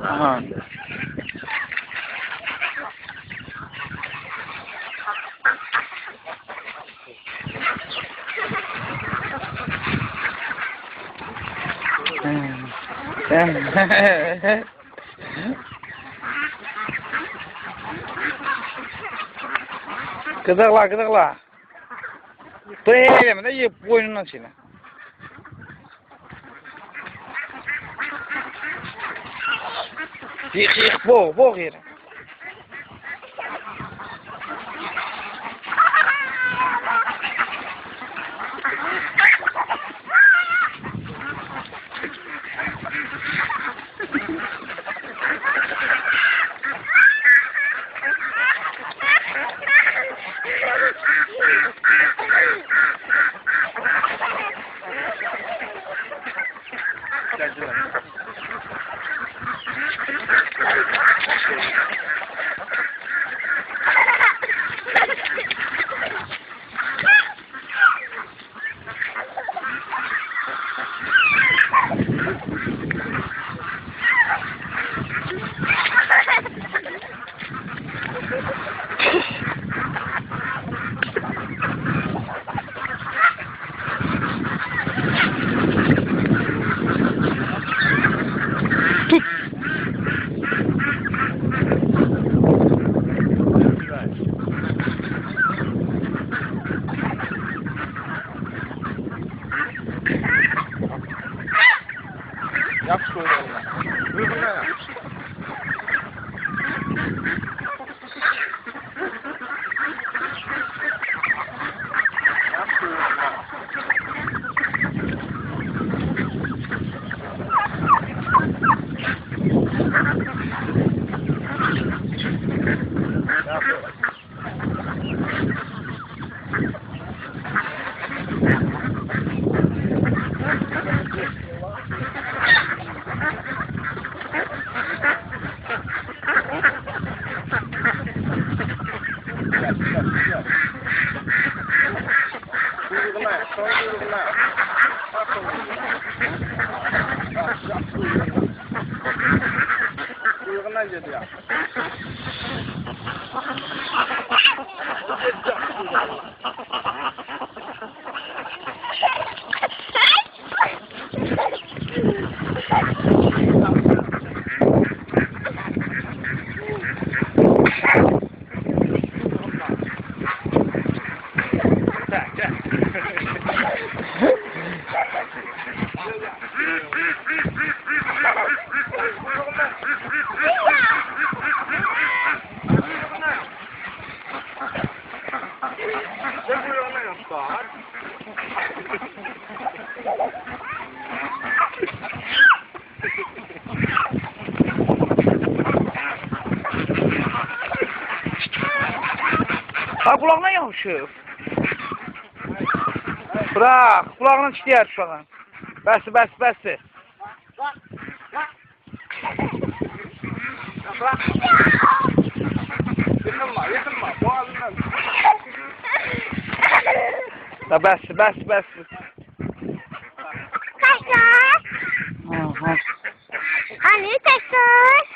Aha. Gıdıkla gıdıkla. Dur eyleme de yiyip boynundan seni. Yık yık boğ yere. Yap şöyle ona. Buyurun ya. Yap şöyle ona. Buyurun geliyor. Ha kulağına yapışır. Bırak, kulağına çıkıyor şu an. Bəs. Yakınma, boğazından. Da bəs. Kaçar. Hani tekrar.